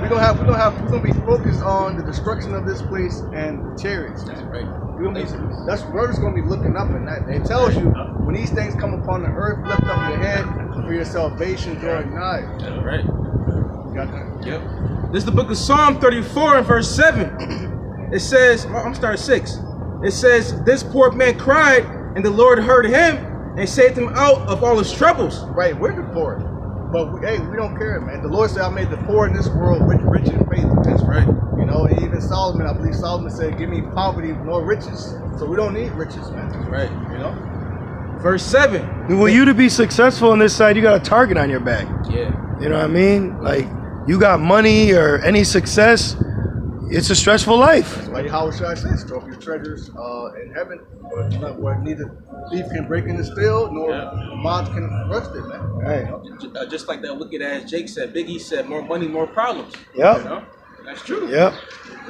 we're gonna be focused on the destruction of this place and the chariots. That's right. We're just gonna be looking up in that. It tells you when these things come upon the earth, lift up your head for your salvation drawing nigh. That's right. You got that? Yep. This is the book of Psalm 34 and verse 7. It says, I'm starting 6. It says, this poor man cried, and the Lord heard him and saved him out of all his troubles. Right, we're the poor. But we don't care, man. The Lord said, I made the poor in this world rich in faith. That's right. You know, and even Solomon, I believe Solomon said, give me poverty nor riches. So we don't need riches, man. That's right. You know? Verse 7. Well, you to be successful on this side, you got a target on your back. Yeah. You know what I mean? Like, you got money or any success, it's a stressful life. That's why Howard Shai says, store up your treasures in heaven, where neither thief can break in the steal, nor moth can rust it, man. Right. Just like that wicked ass Jake said, Biggie said, more money, more problems. Yep. You know? That's true. Yep.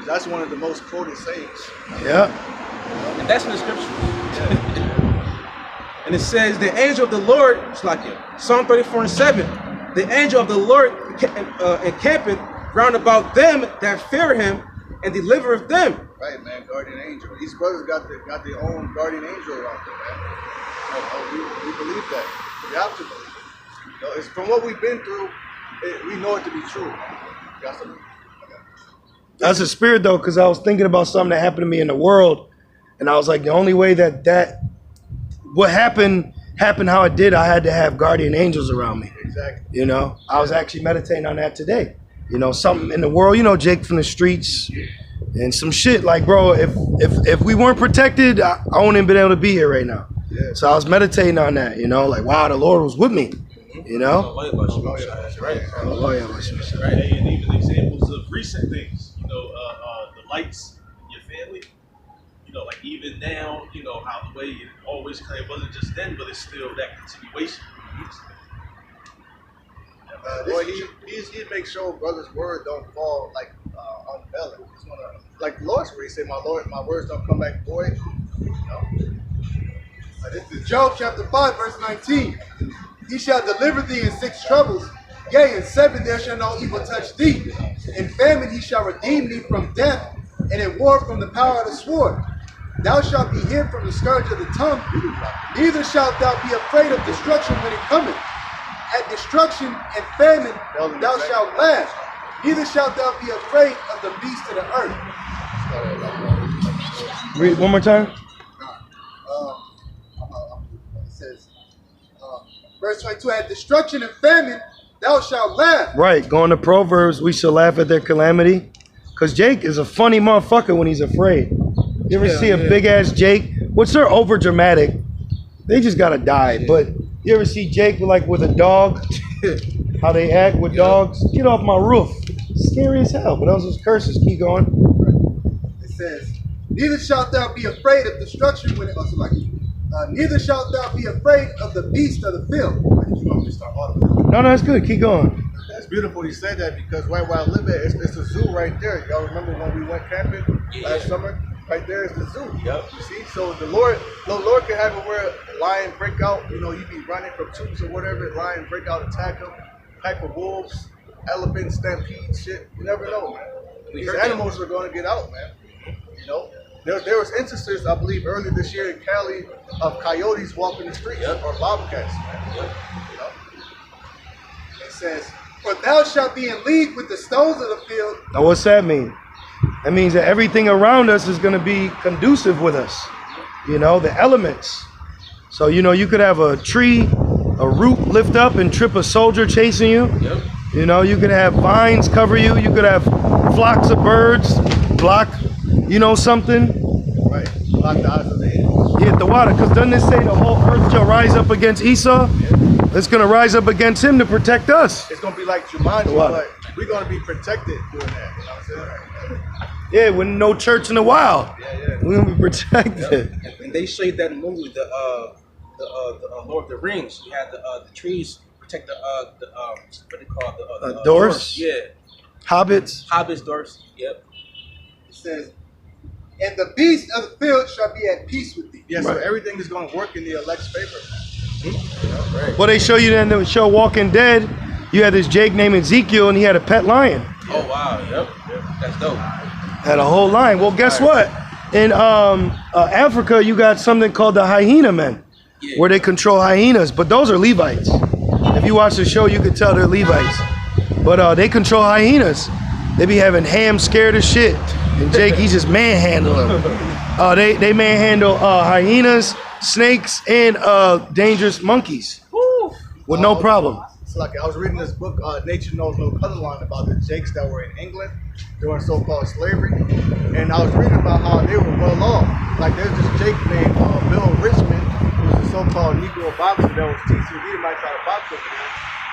That's one of the most quoted sayings. Yep. And that's in the scripture. Yeah. And it says, the angel of the Lord, it's like Psalm 34 and 7. The angel of the Lord encampeth round about them that fear him and delivereth them. Right, man, guardian angel. These brothers got their own guardian angel around them, man. We believe that. We have to believe it. You know, it's from what we've been through, we know it to be true. That's a spirit though, because I was thinking about something that happened to me in the world, and I was like, the only way that what happened how it did, I had to have guardian angels around me. Exactly. You know, I was actually meditating on that today. You know, something in the world, you know, Jake from the streets and some shit like, bro, if we weren't protected, I wouldn't have been able to be here right now. Yeah. So I was meditating on that, you know, like, wow, the Lord was with me, you know? That's right. Right. And even examples of recent things, you know, the lights in your family, you know, like even now, you know, how the way it always kind of wasn't just then, but it's still that continuation. Boy, he makes sure brothers' word don't fall like unbelted. Like the Lord's word, he said, my words don't come back void. You know? This is Job chapter 5, verse 19. He shall deliver thee in 6 troubles. Yea, in 7 there shall no evil touch thee. In famine he shall redeem thee from death, and in war from the power of the sword. Thou shalt be hid from the scourge of the tongue, neither shalt thou be afraid of destruction when it cometh. At destruction and famine thou shalt laugh, neither shalt thou be afraid of the beast of the earth. Read one more time. It says, verse 22, at destruction and famine thou shalt laugh. Right, going to Proverbs, we shall laugh at their calamity. Because Jake is a funny motherfucker when he's afraid. You ever see a big ass Jake? What's their over dramatic? They just gotta die. But you ever see Jake with a dog? How they act with dogs? Get off my roof. Scary as hell. But those was curses. Keep going. It says, neither shalt thou be afraid of destruction when it neither shalt thou be afraid of the beast of the field. No, that's good. Keep going. That's beautiful you said that, because right where I live at, it's a zoo right there. Y'all remember when we went camping last summer? Right there is the zoo. Yep. You see? So the Lord can have it where a lion break out, you know, you be running from troops or whatever, lion break out, attack them, pack of wolves, elephants, stampede, shit. You never know, man. These animals are going to get out, man. You know? There was instances, I believe, earlier this year in Cali of coyotes walking the streets or bobcats, man. You know? It says, for thou shalt be in league with the stones of the field. Now what's that mean? That means that everything around us is going to be conducive with us. You know, the elements. So, you know, you could have a tree, a root lift up and trip a soldier chasing you. Yep. You know, you could have vines cover you. You could have flocks of birds block, you know, something. Right. Block the eyes of the enemy. Yeah, the water. Because doesn't it say the whole earth shall rise up against Esau? Yeah. It's going to rise up against him to protect us. It's going to be like Jumanji, but we're going to be protected doing that. You know what I'm saying? Yeah, with no church in the wild. We're going to be protected. Yep. And they showed that in the movie, the Lord of the Rings. You had the trees protect the what do you call the doors? Yeah. Hobbits, doors. Yep. It says, and the beast of the field shall be at peace with thee. Yeah, so everything is going to work in the elect's favor. Well, they show you then the show Walking Dead you had this Jake named Ezekiel, and he had a pet lion. Oh wow, yep. That's dope. Had a whole lion. Well, guess what? In Africa, you got something called the hyena men, where they control hyenas. But those are Levites. If you watch the show, you can tell they're Levites. But they control hyenas. They be having Ham scared as shit, and Jake, he's just manhandling them. They manhandle hyenas, snakes, and dangerous monkeys with no problem. It's like I was reading this book, Nature Knows No Colorline, about the Jakes that were in England during so-called slavery, and I was reading about how they were well off. Like there's this Jake named Bill Richmond, who was a so-called Negro boxer that was teaching Edomites how to box over there,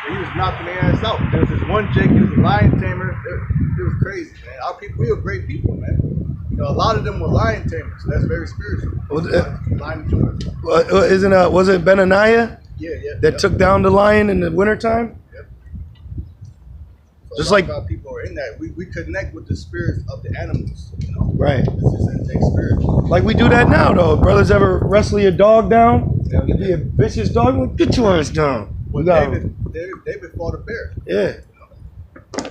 and he was knocking their ass out. There was this one Jake, he was a lion tamer. It was crazy, man. Our people, we were great people, man. You know, a lot of them were lion tamers, so that's very spiritual. Lion tamers. Was it Benaniah? Yeah. That took down the lion in the wintertime? Yep. So Just like our people are in that. We connect with the spirits of the animals, you know. right. This is intake spirit. Like we do that now, though. Brothers ever wrestle your dog down? It'd be a vicious dog. Like, get your ass down. Well, David fought a bear. Yeah. I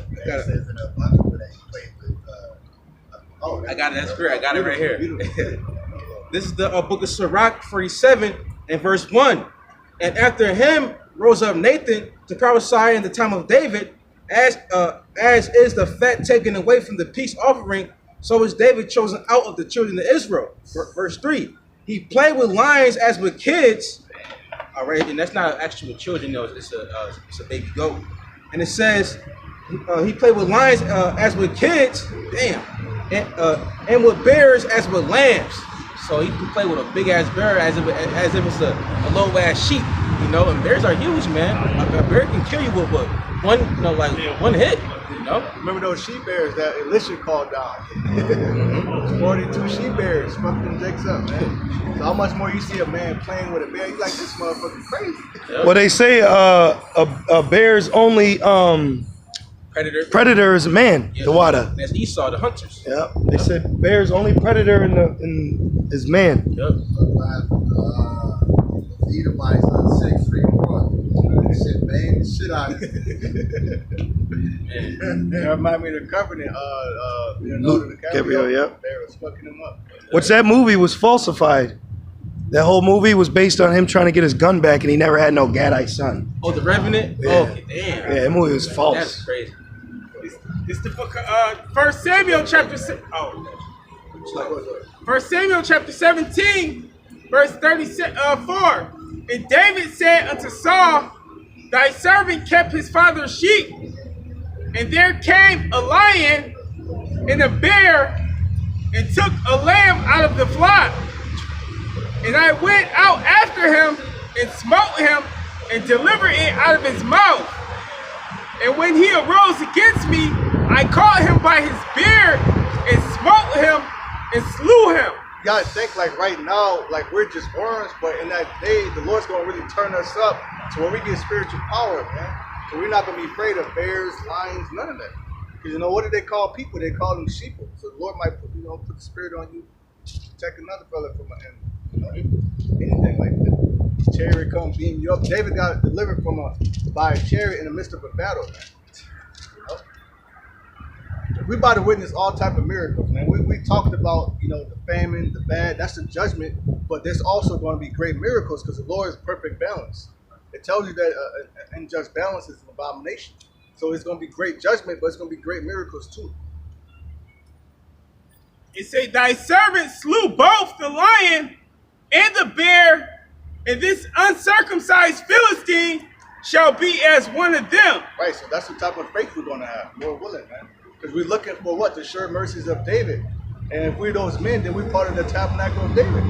got it. That's great. I got it right here. This is the book of Sirach 47 and verse 1. And after him rose up Nathan to prophesy in the time of David, as is the fat taken away from the peace offering, so is David chosen out of the children of Israel. Verse 3. He played with lions as with kids. All right, and that's not actual children, though. It's a baby goat. And it says he played with lions as with kids. Damn. And with bears as with lambs. So he can play with a big ass bear as if it's a low ass sheep, you know. And bears are huge, man. A bear can kill you with one, one hit, you know. Remember those she bears that Elisha called down? 42 she bears fucking Jakes up, man. So how much more you see a man playing with a bear? You like, this motherfucker crazy. Well, they say a bear's only predator is a man, the water. That's Esau, the hunters. Yeah, they said bear's only predator is man. Yep. Edomites on 6 free shit, man, shit out of it. That remind me of the Covenant. Luke, Gabriel, yep. They was fucking him up. Which that movie was falsified. That whole movie was based on him trying to get his gun back, and he never had no Gadite son. Oh, the Revenant? Yeah. Oh, damn. Yeah, that movie was false. That's crazy. It's the book of 1 Samuel chapter 1 Samuel chapter 17, verse 34. And David said unto Saul, thy servant kept his father's sheep, and there came a lion and a bear and took a lamb out of the flock. And I went out after him and smote him and delivered it out of his mouth. And when he arose against me, I caught him by his beard and smote him and slew him. You gotta think like right now, like we're just orange, but in that day, the Lord's gonna really turn us up to where we get spiritual power, man. So we're not gonna be afraid of bears, lions, none of that. Because you know, what do they call people? They call them sheeple. So the Lord might put the spirit on you, protect another brother from an enemy. Anything like that. Chariot come beam you up. David got delivered by a chariot in the midst of a battle, man. You know? We about to witness all type of miracles, man. We talked about, the famine, the bad, that's the judgment, but there's also going to be great miracles because the Lord is perfect balance. It tells you that unjust balance is an abomination. So it's going to be great judgment, but it's going to be great miracles too. It said, thy servant slew both the lion and the bear, and this uncircumcised Philistine shall be as one of them. Right, so that's the type of faith we're going to have. More willing, man. Because we're looking for what? The sure mercies of David. And if we're those men, then we're part of the tabernacle of David.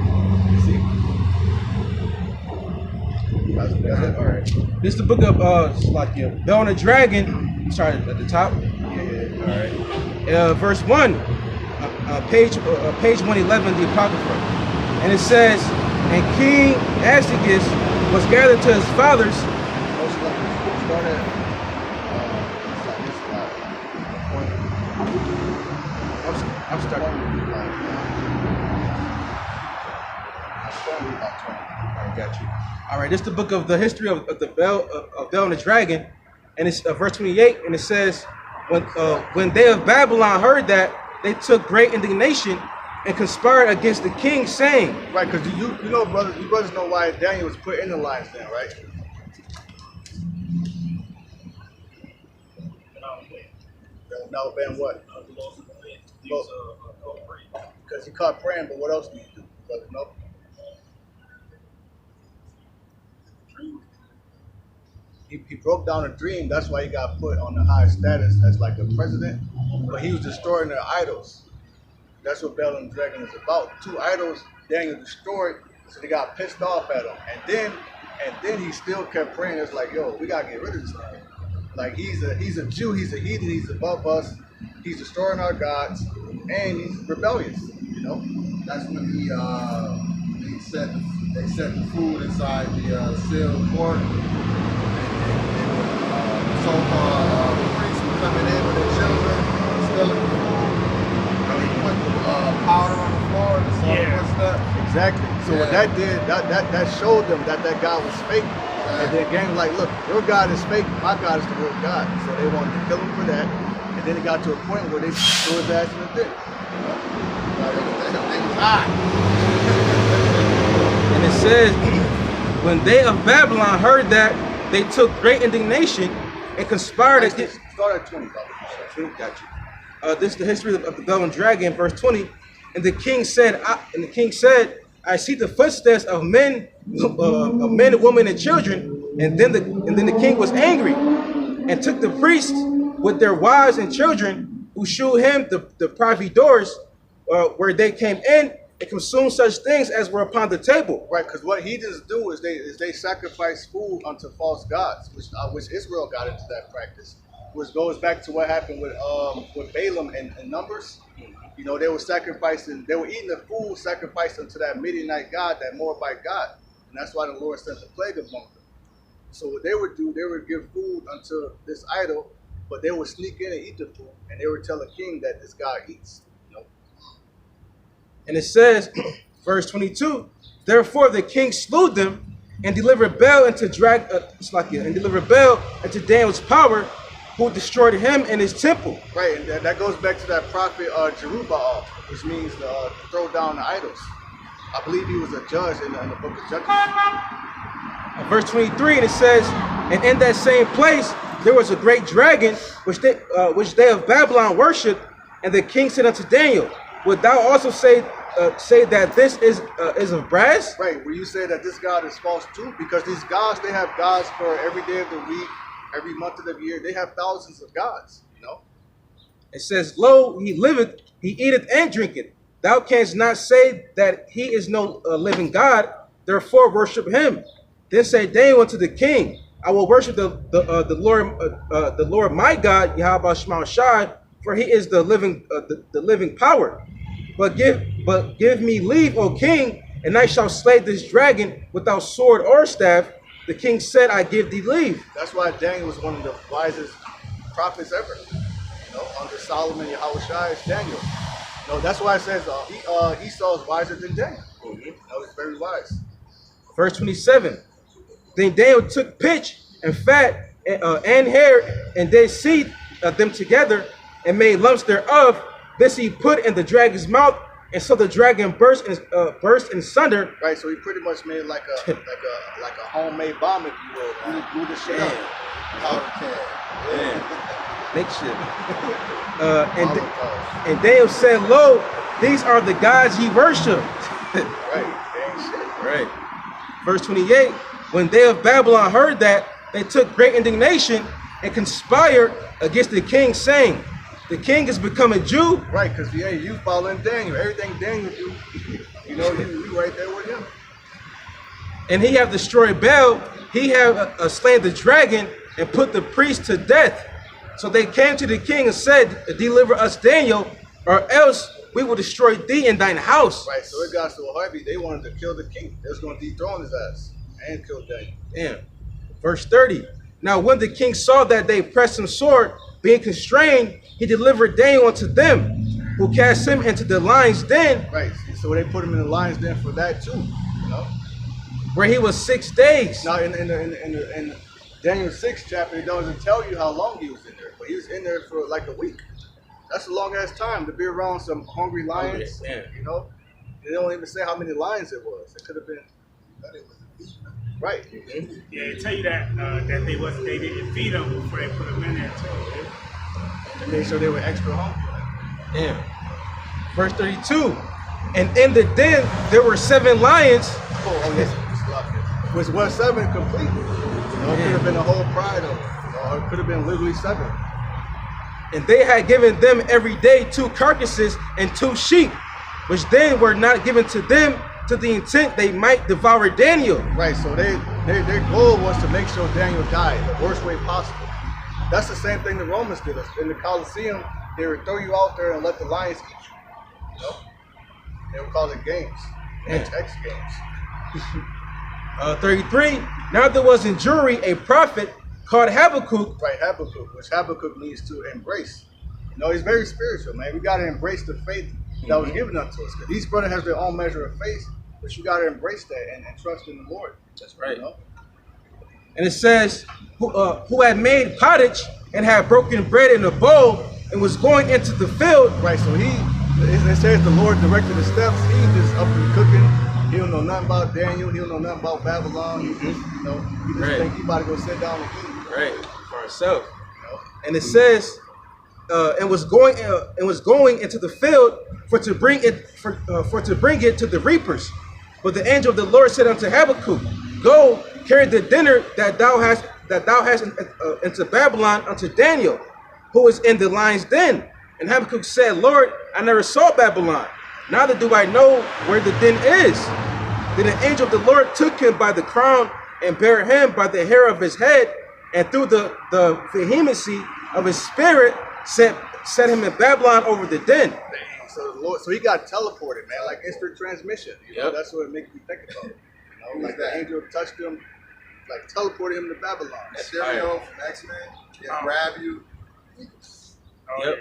You see? That's it. All right. This is the book of Bell and the Dragon. Sorry, at the top. Yeah. All right. Verse 1, page 111, the Apocrypha. And it says, and King Astyages was gathered to his fathers. I'm starting. I got you. All right, this is the book of the history of Bell and the Dragon. And it's verse 28, and it says, when they of Babylon heard that, they took great indignation and conspired against the king, saying, right, because you know, brothers, you brothers know why Daniel was put in the lion's den, right? Now, Ben, what? Because he caught praying, but what else do you do, brother? No. He broke down a dream. That's why he got put on the high status as like a president. But he was destroying their idols. That's what Bel and Dragon is about. 2 idols Daniel destroyed, so they got pissed off at him. And then he still kept praying. It's like, yo, we gotta get rid of this man. Like he's a Jew, he's a heathen, he's above us, he's destroying our gods, and he's rebellious. You know. That's when they set the food inside the sealed court. So-called priests were coming in with their children, stealing the food. And they put the powder on the floor and the footsteps. Exactly. So what that did, that showed them that God was fake. And then gang was like, look, your God is fake, my God is the real God. So they wanted to kill him for that. And then it got to a point where they threw his ass in the ditch. They was hot. and it says, when they of Babylon heard that, they took great indignation and conspired against. Start at 20, brother. Got you. This is the history of the Bel and Dragon, verse 20. And the king said, I see the footsteps of men, women, and children. And then the king was angry and took the priests with their wives and children, who shewed him the privy doors where they came in, and consumed such things as were upon the table. Right, because what heathens do is they sacrifice food unto false gods, which Israel got into that practice, which goes back to what happened with Balaam and Numbers. You know, they were eating the food sacrificed unto that Midianite god, that Moabite god, and that's why the Lord sent the plague among them. So what they would do, they would give food unto this idol, but they would sneak in and eat the food, and they would tell the king that this god eats. And it says, verse 22, therefore the king slew them and delivered Bel into Daniel's power, who destroyed him in his temple. Right, and that goes back to that prophet Jerubbaal, which means throw down the idols. I believe he was a judge in the book of Judges. Verse 23, and it says, and in that same place there was a great dragon, which they of Babylon worshipped, and the king said unto Daniel, would thou also say that this is of brass? Right, will you say that this God is false too? Because these gods, they have gods for every day of the week, every month of the year. They have thousands of gods, you know? It says, lo, he liveth, he eateth and drinketh. Thou canst not say that he is no living God, therefore worship him. Then said Daniel unto the king, I will worship the Lord my God, Yahweh Shema Shai, for he is the living power. But give me leave, O king, and I shall slay this dragon without sword or staff. The king said, I give thee leave. That's why Daniel was one of the wisest prophets ever. You know, under Solomon, Yahushua is Daniel. No, that's why it says Esau is wiser than Daniel. That was very wise. Verse 27. Then Daniel took pitch and fat and hair, and they seethed them together and made lumps thereof. This he put in the dragon's mouth, and so the dragon burst in sunder. Right, so he pretty much made like a homemade bomb, if you will. Blew the shit up. Make shit. And Daniel said, lo, these are the gods ye worship. Right. Verse 28. When they of Babylon heard that, they took great indignation and conspired against the king, saying, the king is become a Jew. Right, because you following Daniel. Everything Daniel do, you know, you right there with him. And he have destroyed Bel. He have slain the dragon and put the priest to death. So they came to the king and said, deliver us Daniel, or else we will destroy thee in thine house. Right, so it got so heavy, they wanted to kill the king. They was going to dethrone his ass and kill Daniel. Damn. Verse 30. Now when the king saw that they pressed him sore, being constrained, he delivered Daniel unto them, who cast him into the lion's den. Right, so they put him in the lion's den for that too, you know? Where he was 6 days. Now, in Daniel 6 chapter, it doesn't tell you how long he was in there, but he was in there for like a week. That's a long ass time to be around some hungry lions. You know, they don't even say how many lions it was. It could have been. Right. Yeah, they tell you that they didn't feed them before they put them in there too. And made sure they were extra hungry. Damn. Verse 32. And in the den there were 7 lions. Oh yes. Was 7 complete? You know, it could have been a whole pride of them. You know, it could have been literally 7. And they had given them every day 2 carcasses and 2 sheep, which then were not given to them to the intent they might devour Daniel. Right, so their goal was to make sure Daniel died the worst way possible. That's the same thing the Romans did. In the Colosseum, they would throw you out there and let the lions eat you. You know? They would call it games. X games. 33. Now there was in Jewry a prophet called Habakkuk. Right, Habakkuk, which Habakkuk means to embrace. You know, he's very spiritual, man. We got to embrace the faith that was given unto us. Because each brother has their own measure of faith, but you got to embrace that and trust in the Lord. That's right. You know? And it says, who had made pottage and had broken bread in a bowl and was going into the field. Right, so it says the Lord directed his steps. He just up and cooking. He don't know nothing about Daniel. He don't know nothing about Babylon. He just, you know, he just think he about to go sit down and eat. Right, for himself. You know? And it says, and was going into the field to bring it to the reapers. But the angel of the Lord said unto Habakkuk, Go, carry the dinner that thou hast into Babylon unto Daniel, who is in the lion's den. And Habakkuk said, Lord, I never saw Babylon, neither do I know where the den is. Then the angel of the Lord took him by the crown and bare him by the hair of his head, and through the vehemency of his spirit set him in Babylon over the den. So the Lord, so he got teleported, man, like instant transmission. You know, that's what it makes me think about. You know, like the angel touched him, like teleported him to Babylon. Stereo from X-Men, grab you. Oh,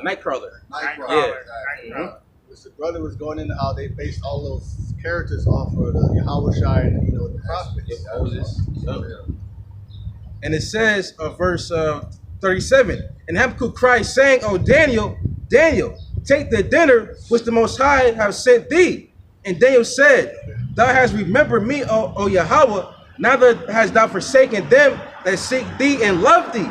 Nightcrawler. Nightcrawler. The brother was going into how they based all those characters off of the Yahushua and, you know, the prophets. Moses. And it says, verse 37, and Habakkuk cried, saying, O Daniel, Daniel, take the dinner which the Most High have sent thee. And Daniel said, Thou hast remembered me, O Yahweh, neither hast thou forsaken them that seek thee and love thee.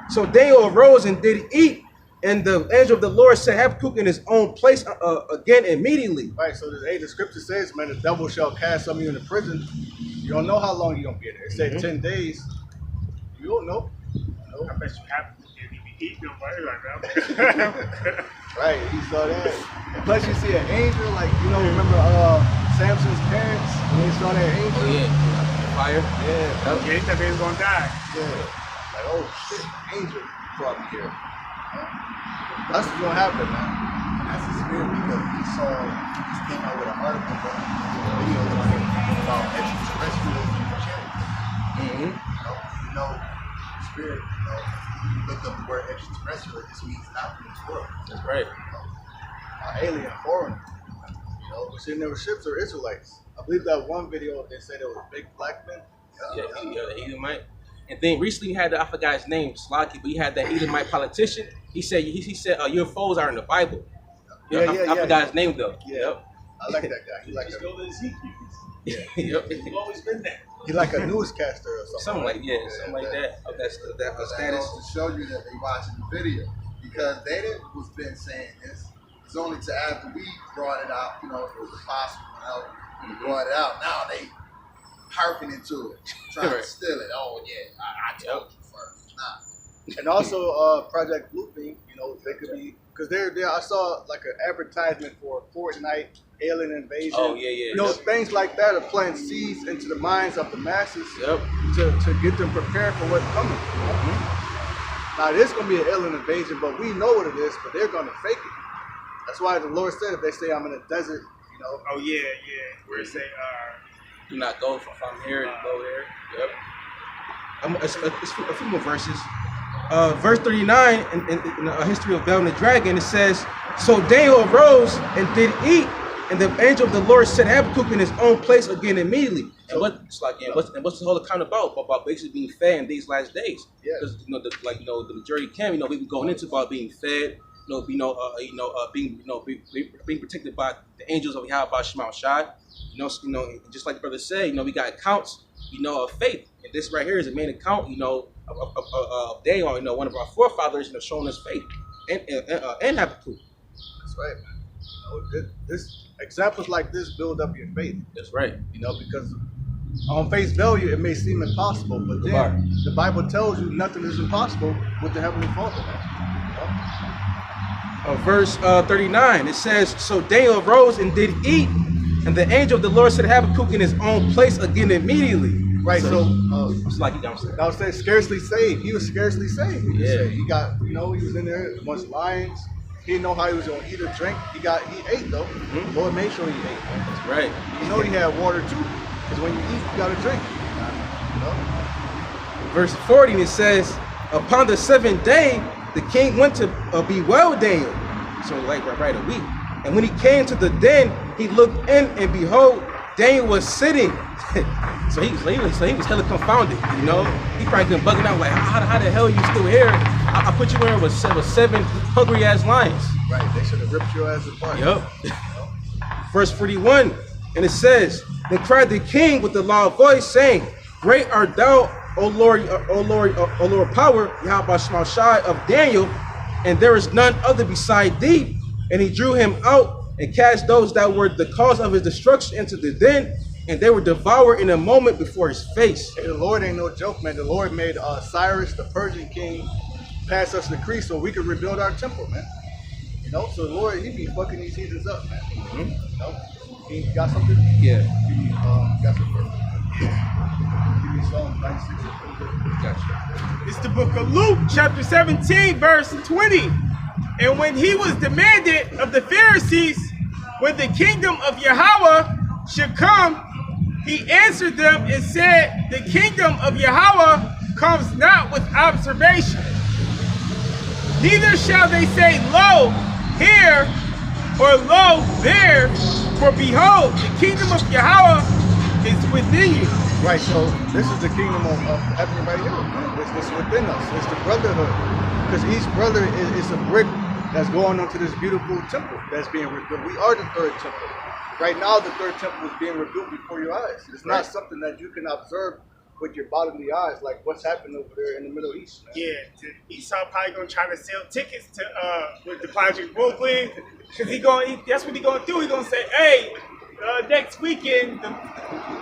So Daniel arose and did eat, and the angel of the Lord set Habakkuk in his own place again immediately. Right, so the scripture says, man, the devil shall cast some of you into prison. You don't know how long you're going to be in there. It said 10 days. You don't know. I bet you Habakkuk didn't even eat nobody like that. Right, he saw that. And plus you see an angel, like, you know, remember Samson's parents when they saw that angel? Oh, yeah. Fire. Yeah. They thought they was going to die. Yeah. Like, oh shit, angel brought me here. That's what's gonna happen, man. That's the spirit because he came out with an article, video about extraterrestrials and chariots. You know, spirit, look up the word extraterrestrial, it just means out in this world. That's right. Alien, foreign. You know, we're sitting there with ships or Israelites. I believe that one video they said it was big black men. Yeah, the Edomite. And then recently you had I forgot his name, Slocky, but you had that Edomite politician. He said your foes are in the Bible. I forgot his name though. Yeah. Yep. I like that guy. He like Just go to Ezekiel. Yep. He's always been there. He like a newscaster or something. Something like that. Of that status. To show you that they watching the video because they didn't was been saying this. It's only to after we brought it out, you know, it was possible. We brought it out. Now they harping into it, trying to steal it. Oh yeah, I told you first. Nah. And also Project Bluebeam, you know, they could be because they're there. I saw like an advertisement for Fortnite, alien invasion. Oh yeah. You know, things like that are planting seeds into the minds of the masses to get them prepared for what's coming. Now it is gonna be an alien invasion, but we know what it is, but they're gonna fake it. That's why the Lord said if they say I'm in a desert, you know. Oh yeah. Where it say do not go from here and go there. Yep. It's a few more verses. Verse 39 in the history of Bel and the Dragon, it says, So Daniel arose and did eat, and the angel of the Lord set Habakkuk in his own place again immediately. And what's the whole account about basically being fed in these last days? Yeah. Because the majority can we've been going into about being fed, being protected by the angels of Yahweh Shema Shai. Just like the brother said, we got accounts, of faith. And this right here is a main account, of Daniel, one of our forefathers, showing us faith and Habakkuk. That's right, man. This examples like this build up your faith. That's right. Because on face value it may seem impossible, but then the Bible tells you nothing is impossible with the Heavenly Father, man. Verse 39, it says, "So Daniel arose and did eat, and the angel of the Lord set Habakkuk in his own place again immediately." Right, so it's like downstairs. I would say scarcely saved. He was scarcely saved. He got, he was in there amongst lions. He didn't know how he was gonna eat or drink. He ate though. Mm-hmm. Lord made sure he ate. That's right. He had water too, because when you eat, you gotta drink. Verse 40, it says, "Upon the 7th day, the king went to bewail Daniel." So right a week. "And when he came to the den, he looked in, and behold, Daniel was sitting." so he was hella confounded. He probably been bugging out like, how the hell are you still here? I put you in with 7 hungry ass lions. Right, they should have ripped your ass apart. Yep. Verse 41, and it says, "Then cried the king with a loud voice, saying, Great art thou, O Lord power, Yahweh Shema Shai of Daniel, and there is none other beside thee. And he drew him out and cast those that were the cause of his destruction into the den, and they were devoured in a moment before his face." Hey, the Lord ain't no joke, man. The Lord made Cyrus, the Persian king, pass us the decree so we could rebuild our temple, man. So the Lord, he be fucking these heathens up, man. Mm-hmm. He got something? Yeah. Got something. Give me Psalm 96. Gotcha. It's the book of Luke, chapter 17, verse 20. "And when he was demanded of the Pharisees when the kingdom of Yahweh should come, he answered them and said, The kingdom of Yahweh comes not with observation. Neither shall they say, Lo, here, or Lo, there, for behold, the kingdom of Yahweh is within you." Right, so this is the kingdom of heaven right here. It's within us. It's the brotherhood. Because each brother is a brick that's going onto this beautiful temple that's being rebuilt. We are the third temple. Right now, the third temple is being rebuilt before your eyes. It's not something that you can observe with your bodily eyes, like what's happening over there in the Middle East, man. Yeah, Esau probably gonna try to sell tickets to with the Project Brooklyn, because that's what he gonna do. He gonna say, "Hey, next weekend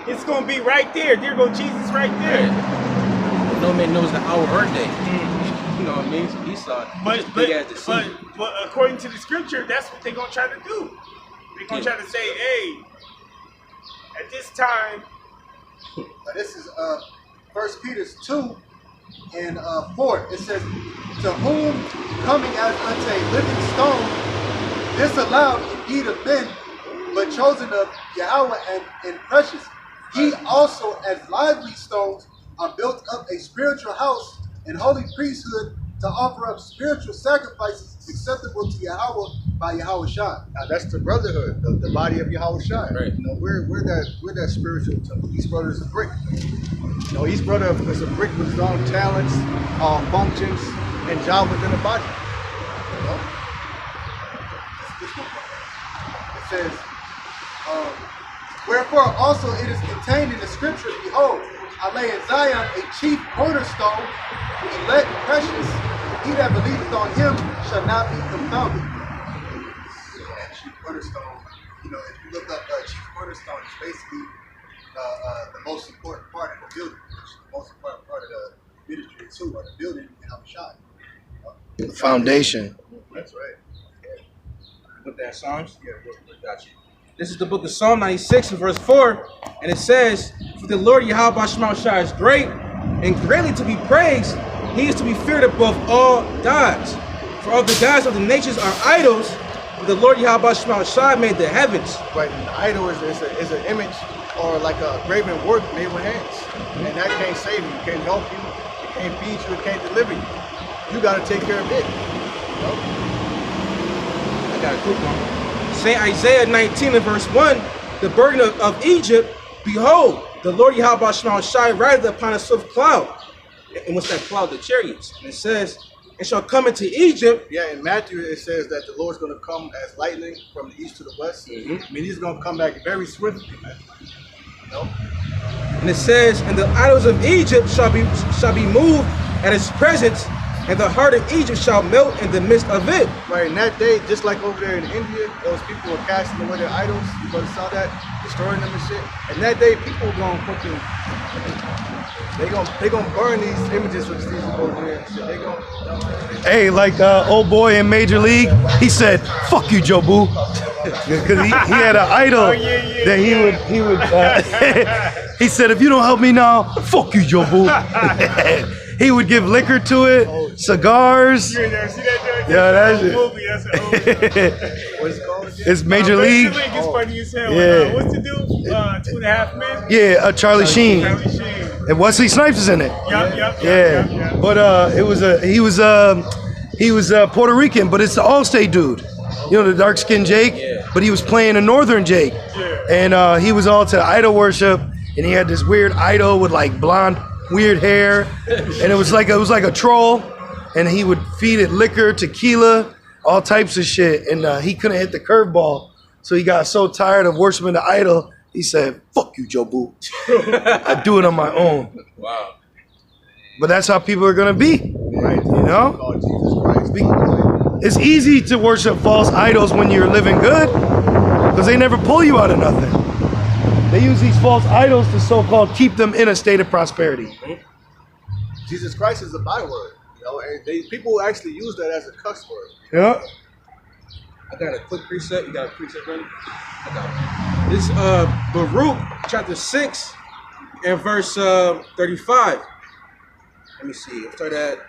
it's gonna be right there. There go Jesus right there." No man knows the hour or day. You know what I mean? So Esau, but according to the scripture, that's what they're gonna try to do. They're gonna try to say, "Hey, at this time." This is 1 Peter 2 and 4. It says, "To whom coming as unto a living stone, disallowed indeed of men, but chosen of Yahweh and precious, ye also as lively stones are built up a spiritual house and holy priesthood to offer up spiritual sacrifices acceptable to Yahweh by Yahweh Shai." Now that's the brotherhood, the body of Yahweh Shai. Right. We're that spiritual temple. Each brother is a brick. Each brother is a brick with his own talents, functions, and job within the body. It says, "Wherefore also it is contained in the scripture, Behold, I lay in Zion a chief cornerstone, elect and precious. He that believeth on him shall not be confounded." And chief cornerstone, if you look up chief cornerstone, it's basically the most important part of the building. It's the most important part of the ministry too, or the building in Shai. The foundation. That's right. With that Psalms? Yeah, got you. This is the book of Psalm 96 and verse 4, and it says, "For the Lord Yahweh Shema Shai is great, and greatly to be praised. He is to be feared above all gods. For all the gods of the nations are idols, but the Lord Yahweh Shema Shai made the heavens." Right, and the idol is an image or like a graven work made with hands. And that can't save you, it can't help you, it can't feed you, it can't deliver you. You gotta take care of it. I got a quick one. St. Isaiah 19 and verse 1, "The burden of Egypt, behold, the Lord Yahweh shall ride upon a swift cloud. And what's that cloud? The chariots. And it says, and shall come into Egypt. Yeah, in Matthew it says that the Lord's going to come as lightning from the east to the west. I mean, he's going to come back very swiftly, man. You know? And it says, and the idols of Egypt shall be moved at his presence, and the heart of Egypt shall melt in the midst of it. Right, in that day, just like over there in India, those people were casting away their idols. You brother saw that, destroying them and shit. And that day, people were going fucking, they gonna burn these images with these over there and shit. They gonna. Hey, like old boy in Major League, he said, "Fuck you, Joe Boo," because he had an idol that he would. He said, "If you don't help me now, fuck you, Joe Boo." He would give liquor to it, cigars. You never see that? Yeah, that's it. Movie. That's an old movie. What's it called again? It's Major League. Major League is funny as hell. Yeah. What's the dude? 2.5 Men? Yeah, Charlie Sheen. Charlie Sheen. And Wesley Snipes is in it. Yep. But he was Puerto Rican, but it's the Allstate dude. You know, the dark-skinned Jake. But he was playing a Northern Jake. And he was all to idol worship, and he had this weird idol with like blonde, weird hair, and it was like a troll, and he would feed it liquor, tequila, all types of shit, and he couldn't hit the curveball, so he got so tired of worshiping the idol, he said, "Fuck you, Joe Boo. I do it on my own." Wow. But that's how people are gonna be, Right, you know? called Jesus Christ. It's easy to worship false idols when you're living good, because they never pull you out of nothing. They use these false idols to so-called keep them in a state of prosperity. Jesus Christ is a byword, you know, and people actually use that as a cuss word. Yeah. I got a quick preset. You got a preset ready? I got it. This Baruch chapter 6 and verse 35. Let me see. I'll start at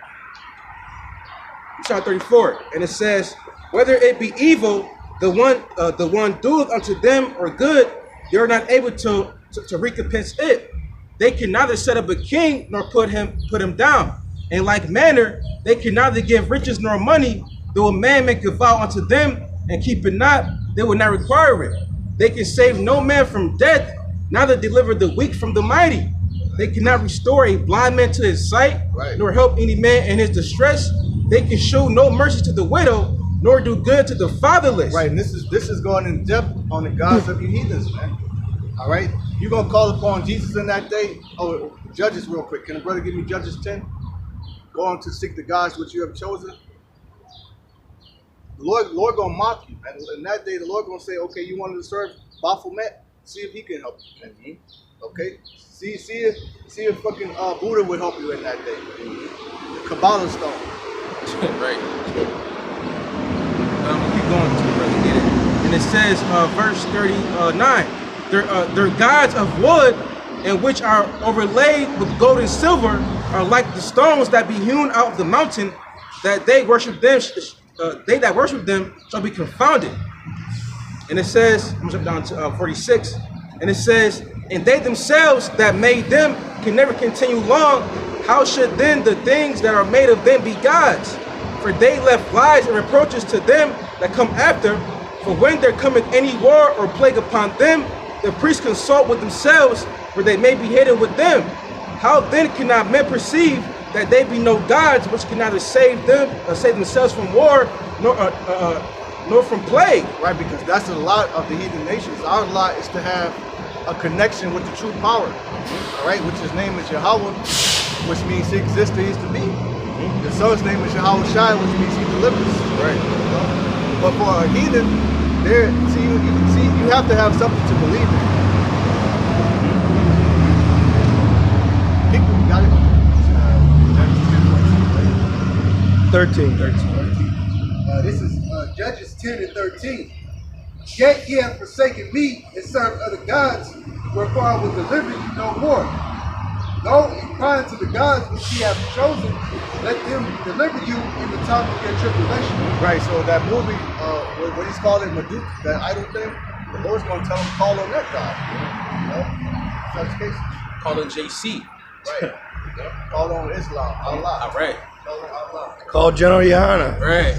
chapter 34, and it says, "Whether it be evil, the one doeth unto them, or good, they are not able to recompense it. They can neither set up a king nor put him down. In like manner, they can neither give riches nor money, though a man make a vow unto them and keep it not, they will not require it. They can save no man from death, neither deliver the weak from the mighty. They cannot restore a blind man to his sight, nor help any man in his distress. They can show no mercy to the widow, nor do good to the fatherless." Right, and this is going in depth on the gods of you heathens, man. All right, you gonna call upon Jesus in that day? Oh, Judges, real quick. Can a brother give me Judges 10? Go on to seek the gods which you have chosen. The Lord gonna mock you, man. In that day, the Lord gonna say, "Okay, you wanted to serve Baphomet? See if he can help you." Man. Okay, see if fucking Buddha would help you in that day. The Kabbalah stone. Right. Keep going to the brother get it. And it says, verse 39, their gods of wood, and which are overlaid with gold and silver, are like the stones that be hewn out of the mountain, that they that worship them shall be confounded. And it says, I'm going to jump down to 46, and it says, and they themselves that made them can never continue long. How should then the things that are made of them be gods? For they left lies and reproaches to them that come after. For when there cometh any war or plague upon them, the priests consult with themselves, where they may be hidden with them. How then cannot men perceive that they be no gods, which can neither save themselves from war, nor from plague? Right, because that's a lot of the heathen nations. Our lot is to have a connection with the true power. All right, which his name is Yahweh, which means he exists, he is to be. The son's name is Yahweh Shai, which means he delivers. Right. But for a heathen, you have to have something to believe in. People got it. 13. This is Judges 10 and 13. Yet ye have forsaken me and served other gods, wherefore I will deliver you no more. Go and cry unto the gods which ye have chosen, let them deliver you in the time of your tribulation. Right, so that movie, what he's calling Maduk, that idol thing, the Lord's going to tell him, call on that God. You know? Such cases. Call on JC. Right. Call on Islam, Allah. All right. Call on Allah. Call General Yohana. Right.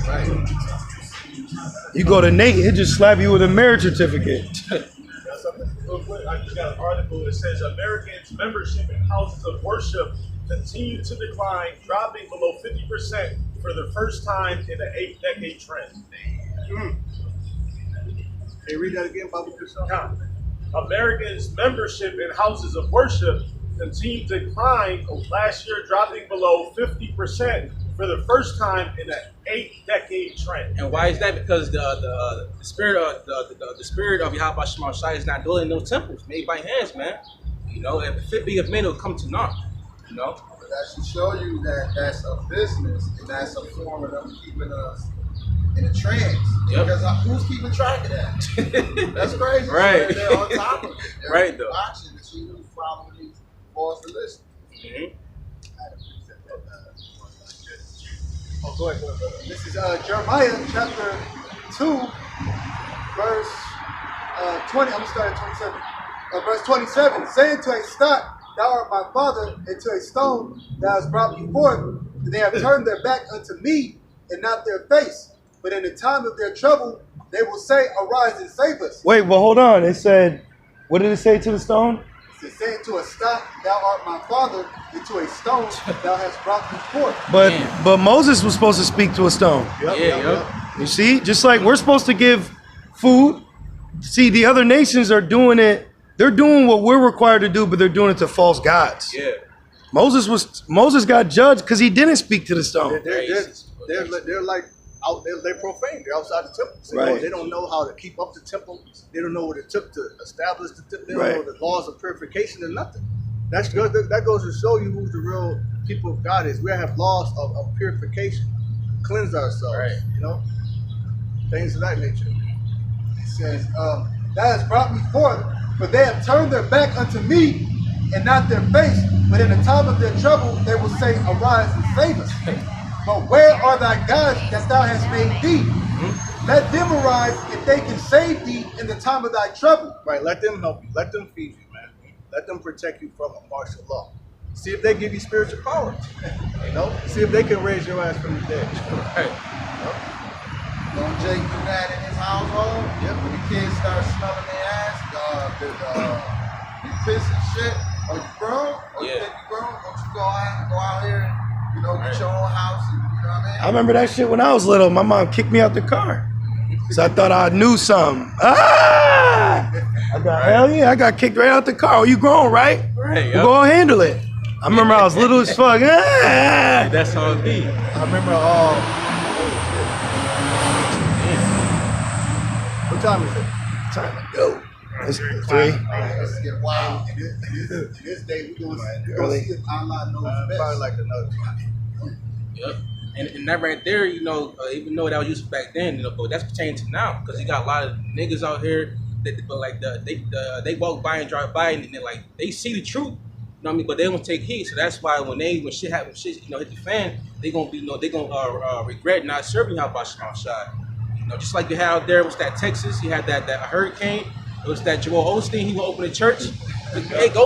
You go to Nate, he'll just slap you with a marriage certificate. That's something? Real quick, I just got an article that says Americans' membership in houses of worship continue to decline, dropping below 50% for the first time in an 8-decade trend. Hey, read that again, Bobby. Americans' membership in houses of worship continued to decline last year, dropping below 50% for the first time in an 8-decade trend. And why is that? Because the spirit of the spirit of Yahweh Shema Shai is not dwelling in those temples made by hands, man. You know, if it be of men, it'll come to naught. You know. But that should show you that that's a business and that's a form of them keeping us in a trance. Yep. Because who's keeping track of that? That's crazy. Right. So they're on top of it. They're Right, though. watching to see who's following these false religions. Mm-hmm. Oh, go ahead, brother. This is Jeremiah chapter 2, verse 20. I'm going to start at 27. Verse 27. Saying to a stock, thou art my father, and to a stone, thou hast brought me forth. And they have turned their back unto me, and not their face. But in the time of their trouble, they will say, arise and save us. Wait, well, hold on. It said, what did it say to the stone? It says, saying to a stock, thou art my father, and to a stone, thou hast brought me forth. But Moses was supposed to speak to a stone. Yep. You see, just like we're supposed to give food. See, the other nations are doing it. They're doing what we're required to do, but they're doing it to false gods. Yeah. Moses got judged because he didn't speak to the stone. They're like out there. They're profane. They're outside the temple. So Right. they don't know how to keep up the temple. They don't know what it took to establish the temple. They don't Right. know the laws of purification and nothing. That goes to show you who the real people of God is. We have laws of purification, cleanse ourselves. Right. You know, things of that nature. It says, thou hast brought me forth, for they have turned their back unto me, and not their face. But in the time of their trouble, they will say, arise and save us. But where are thy gods that thou hast made thee? Let them arise if they can save thee in the time of thy trouble. Right. Let them help you. Let them feed you, man. Let them protect you from a martial law. See if they give you spiritual power. You know. See if they can raise your ass from the dead. Right. Don't Jake do that in his household? Yep. When the kids start smelling their ass, you piss and shit. Are you grown? Or you think you grown? Don't you go out here and, get your own house and, you know what I mean? I remember that shit when I was little. My mom kicked me out the car. So I thought I knew something. I got kicked right out the car. Oh, you grown, right? Right. Well, go handle it. I remember I was little as fuck. That's how it be. I remember what time is it? Time to go. It's 3. Let's get wild. In this day, we're going to see if Allah knows best. Probably like another 20. Yep. And that right there, even though that was used back then, but that's pertaining to now, because you got a lot of niggas out here that they walk by and drive by and they see the truth, you know what I mean? But they don't take heed. So that's why when shit happens, hit the fan, they gonna regret not serving Yahweh Shema Shai. Just like you had out there was that Texas, you had that hurricane. It was that Joel Osteen. He will open a church. Hey, go.